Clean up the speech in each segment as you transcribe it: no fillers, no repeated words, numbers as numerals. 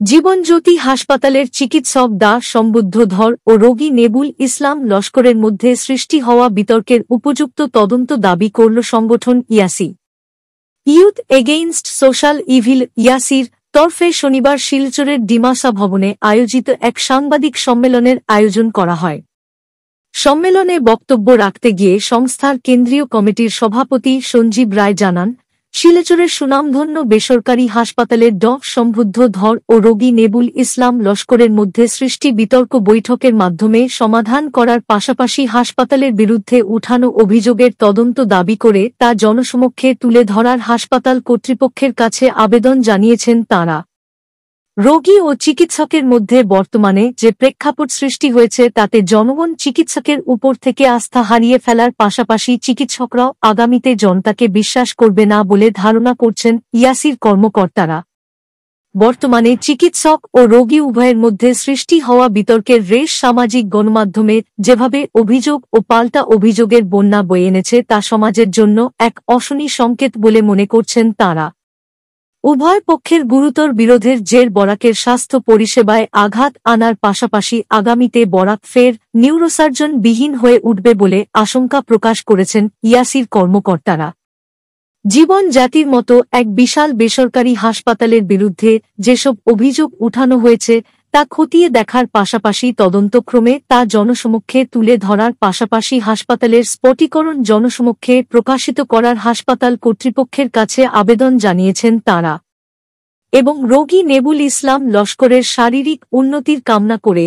জীবনজ্যোতি হাসপাতালের চিকিৎসক ডা সম্বুদ্ধ ধর ও রোগী নেবুল ইসলাম লস্করের মধ্যে সৃষ্টি হওয়া বিতর্কের উপযুক্ত তদন্ত দাবি করল সংগঠন ইয়াসি। ইউথ এগেইনস্ট সোশ্যাল ইভিল ইয়াসির তরফে শনিবার শিলচরের ডিমাসা ভবনে আয়োজিত এক সাংবাদিক সম্মেলনের আয়োজন করা হয়। সম্মেলনে বক্তব্য রাখতে গিয়ে সংস্থার কেন্দ্রীয় কমিটির সভাপতি সঞ্জীব রায় জানান, শিলচরের সুনামধন্য বেসরকারি হাসপাতালের ড সম্বুদ্ধ ধর ও রোগী নেবুল ইসলাম লস্করের মধ্যে সৃষ্টি বিতর্ক বৈঠকের মাধ্যমে সমাধান করার পাশাপাশি হাসপাতালের বিরুদ্ধে উঠানো অভিযোগের তদন্ত দাবি করে তা জনসমক্ষে তুলে ধরার হাসপাতাল কর্তৃপক্ষের কাছে আবেদন জানিয়েছেন তাঁরা। রোগী ও চিকিৎসকের মধ্যে বর্তমানে যে প্রেক্ষাপট সৃষ্টি হয়েছে তাতে জনগণ চিকিৎসকের উপর থেকে আস্থা হারিয়ে ফেলার পাশাপাশি চিকিৎসকরাও আগামীতে জনতাকে বিশ্বাস করবে না বলে ধারণা করছেন ইয়াসির কর্মকর্তারা। বর্তমানে চিকিৎসক ও রোগী উভয়ের মধ্যে সৃষ্টি হওয়া বিতর্কের রেশ সামাজিক গণমাধ্যমে যেভাবে অভিযোগ ও পাল্টা অভিযোগের বন্যা বয়ে এনেছে তা সমাজের জন্য এক অশনি সংকেত বলে মনে করছেন তাঁরা। উভয় পক্ষের গুরুতর বিরোধের জের বরাকের স্বাস্থ্য পরিষেবায় আঘাত আনার পাশাপাশি আগামীতে বরাক ফের নিউরোসার্জন বিহীন হয়ে উঠবে বলে আশঙ্কা প্রকাশ করেছেন ইয়াসির কর্মকর্তারা। জীবন জাতির মতো এক বিশাল বেসরকারি হাসপাতালের বিরুদ্ধে যেসব অভিযোগ উঠানো হয়েছে তা খতিয়ে দেখার পাশাপাশি তদন্তক্রমে তা জনসমক্ষে তুলে ধরার পাশাপাশি হাসপাতালের স্ফটিকীকরণ জনসমক্ষে প্রকাশিত করার হাসপাতাল কর্তৃপক্ষের কাছে আবেদন জানিয়েছেন তাঁরা এবং রোগী নেবুল ইসলাম লস্করের শারীরিক উন্নতির কামনা করে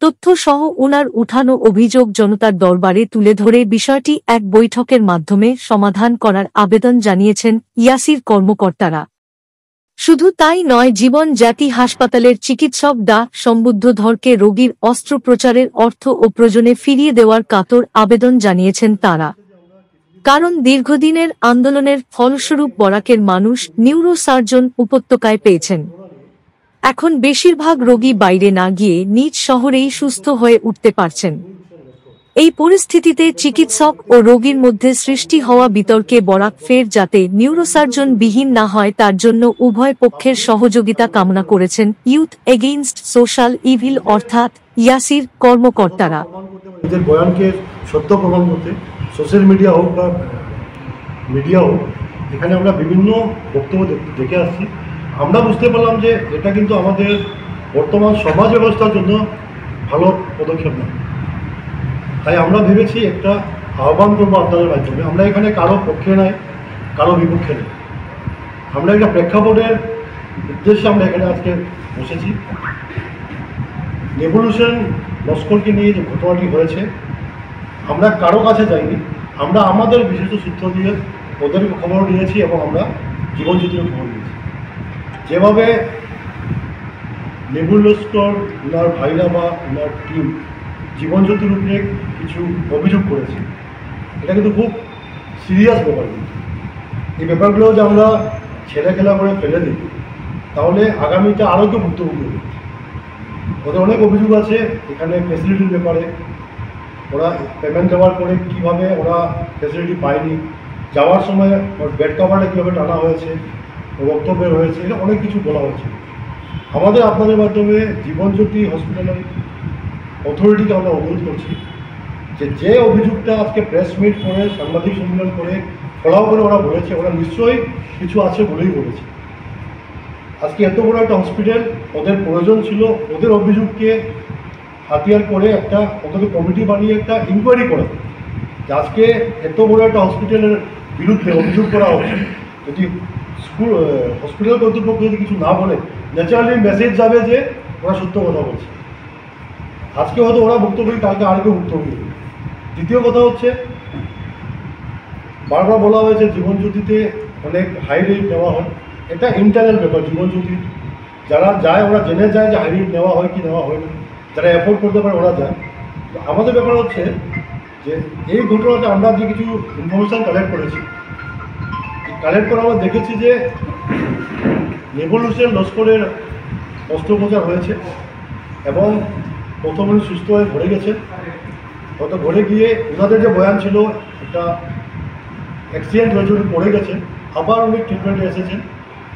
তথ্যসহ উনার উঠানো অভিযোগ জনতার দরবারে তুলে ধরে বিষয়টি এক বৈঠকের মাধ্যমে সমাধান করার আবেদন জানিয়েছেন ইয়াসির কর্মকর্তারা। শুধু তাই নয়, জীবন জাতি হাসপাতালের চিকিৎসক ডা সম্বুদ্ধ ধরকে রোগীর অস্ত্রোপচারের অর্থ ও প্রয়োজনে ফিরিয়ে দেওয়ার কাতর আবেদন জানিয়েছেন তাঁরা। কারণ দীর্ঘদিনের আন্দোলনের ফলস্বরূপ বরাকের মানুষ নিউরোসার্জন উপত্যকায় পেয়েছেন। এখন বেশিরভাগ রোগী বাইরে না গিয়ে নিজ শহরেই সুস্থ হয়ে উঠতে পারছেন। এই পরিস্থিতিতে চিকিৎসক ও রোগীর মধ্যে সৃষ্টি হওয়া বিতর্কে বরাক ফের যাতে নিউরোসার্জন বিহীন না হয় তার জন্য উভয় পক্ষের সহযোগিতা কামনা করেছেন ইউথ এগেইনস্ট সোশ্যাল ইভিল অর্থাৎ ইয়াসির কর্মকর্তারা। নিজের বয়ানকে সত্য প্রমাণ করতে সোশ্যাল মিডিয়া হোক বা মিডিয়া হোক, এখানে আমরা বিভিন্ন বক্তব্য দেখে আসছি। আমরা বুঝতে পারলাম যে এটা কিন্তু আমাদের বর্তমান সমাজ ব্যবস্থার জন্য ভালো পদক্ষেপ নয়। তাই আমরা ভেবেছি একটা আহ্বান করবো আপনাদের মাধ্যমে। আমরা এখানে কারো পক্ষে নাই, কারো বিপক্ষে নেই। আমরা একটা প্রেক্ষাপটের উদ্দেশ্যে আমরা এখানে আজকে বসেছি। নেবুল হোসেন লস্করকে নিয়ে যে ঘটনাটি হয়েছে, আমরা কারো কাছে যাইনি। আমরা আমাদের বিশেষ সূত্র দিয়ে ওদের খবর নিয়েছি এবং আমরা জীবনজ্যোতির খবর নিয়েছি। যেভাবে নেবুল লস্কর, ওনার ভাইরা বা ওনার টিম জীবনজ্যোতির উপরে কিছু অভিযোগ করেছে, এটা কিন্তু খুব সিরিয়াস ব্যাপার। কিন্তু এই ব্যাপারগুলো যে আমরা ছেলে খেলা করে ফেলে দিই তাহলে আগামীতে আরও কেউ ভুক্তভোগী হবে। ওদের অনেক অভিযোগ আছে এখানে ফ্যাসিলিটির ব্যাপারে। ওরা পেমেন্ট দেওয়ার পরে কীভাবে ওরা ফ্যাসিলিটি পায়নি, যাওয়ার সময় বেড কাভারটা কীভাবে টানা হয়েছে, বক্তব্যের হয়েছে, এটা অনেক কিছু বলা হয়েছে। আমাদের আপনাদের মাধ্যমে জীবনজ্যোতি হসপিটালের অথরিটিকে আমরা অনুরোধ করছি যে অভিযোগটা আজকে প্রেস মিট করে সাংবাদিক সম্মেলন করে ফলাও করে ওরা বলেছে, ওরা নিশ্চয়ই কিছু আছে বলেই বলেছে। আজকে এত বড় একটা হসপিটাল, ওদের প্রয়োজন ছিল ওদের অভিযোগকে হাতিয়ার করে একটা ওদের কমিটি বানিয়ে একটা ইনকোয়ারি করা। যে আজকে এত বড় একটা হসপিটালের বিরুদ্ধে অভিযোগ করা হচ্ছে, যদি হসপিটাল কর্তৃপক্ষ যদি কিছু না বলে ন্যাচারালি মেসেজ যাবে যে ওরা সত্য কথা বলছে। আজকে হয়তো ওরা ভুক্তভোগী, কালকে আর কেউ ভুক্তভোগী। দ্বিতীয় কথা হচ্ছে, বারবার বলা হয়েছে জীবনজ্যোতিতে অনেক হাই রেট নেওয়া হয়। এটা ইন্টারনাল ব্যাপার জীবনজ্যোতির। যারা যায় ওরা জেনে যায় যে হাই রেট নেওয়া হয় কি নেওয়া হয় না। যারা অ্যাফোর্ড করতে পারে ওরা যায়। আমাদের ব্যাপার হচ্ছে যে এই ঘটনাতে আমরা যে কিছু ইনফরমেশান কালেক্ট করেছি, কালেক্ট করে আমরা দেখেছি যে নেবুল হোসেন লস্করের অস্ত্রোপচার হয়েছে এবং প্রথমে সুস্থ হয়ে ঘরে গেছেন। হয়তো ঘরে গিয়ে ওনাদের যে বয়ান ছিল একটা অ্যাক্সিডেন্ট হয়েছে, উনি পড়ে গেছেন, আবার উনি ট্রিটমেন্টে এসেছেন,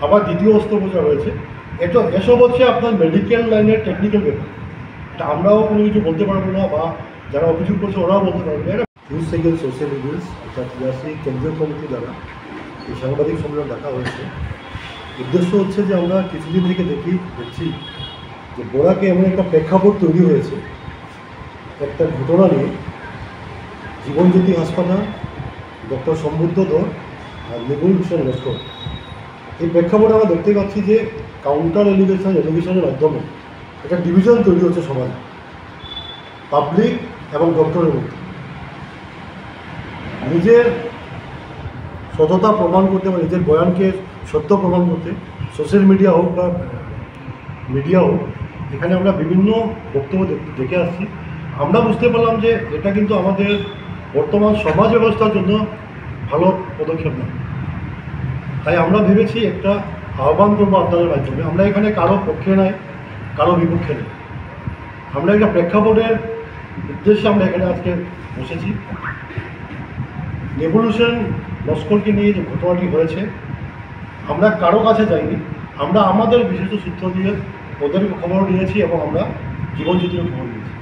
আবার দ্বিতীয় অস্ত্রোপচার হয়েছে। এসব হচ্ছে আপনার মেডিকেল লাইনের টেকনিক্যাল ব্যাপার। এটা আমরাও কোনো কিছু বলতে পারবো না, বা যারা অভিযোগ করছে ওরাও বলতে পারবে না। নিউজ সেকেন্ড সোশ্যাল মিডিয়াস অর্থাৎ ইয়াসি কেন্দ্রীয় কমিটি দ্বারা এই সাংবাদিক সম্মেলন ডাকা হয়েছে। উদ্দেশ্য হচ্ছে যে আমরা কিছুদিন থেকে দেখছি যে বোরাকে এমন একটা প্রেক্ষাপট তৈরি হয়েছে একটা ঘটনা নিয়ে, জীবনজ্যোতি হাসপাতাল, ডক্টর সমবুদ্ধ ধর আর নেবুল হোসেন লস্কর। এই প্রেক্ষাপটে আমরা দেখতে পাচ্ছি যে কাউন্টার এলিগেশনের মাধ্যমে একটা ডিভিশন তৈরি হচ্ছে সমাজে, পাবলিক এবং ডক্টরের মধ্যে। নিজের সততা প্রমাণ করতে বা নিজের বয়ানকে সত্য প্রমাণ করতে সোশ্যাল মিডিয়া হোক বা মিডিয়া হোক, এখানে আমরা বিভিন্ন বক্তব্য দেখে আসছি। আমরা বুঝতে পারলাম যে এটা কিন্তু আমাদের বর্তমান সমাজ ব্যবস্থার জন্য ভালো পদক্ষেপ নয়। তাই আমরা ভেবেছি একটা আহ্বান করবো আপনাদের মাধ্যমে। আমরা এখানে কারো পক্ষে নাই, কারো বিপক্ষে নেই। আমরা একটা প্রেক্ষাপটের উদ্দেশ্যে আমরা এখানে আজকে বসেছি। নেবুল হোসেন লস্করকে নিয়ে যে ঘটনাটি হয়েছে, আমরা কারো কাছে যাইনি, আমরা আমাদের বিশেষ সূত্র দিয়ে ওদের খবর নিয়েছি এবং আমরা জীবনজ্যোতির খবর নিয়েছি।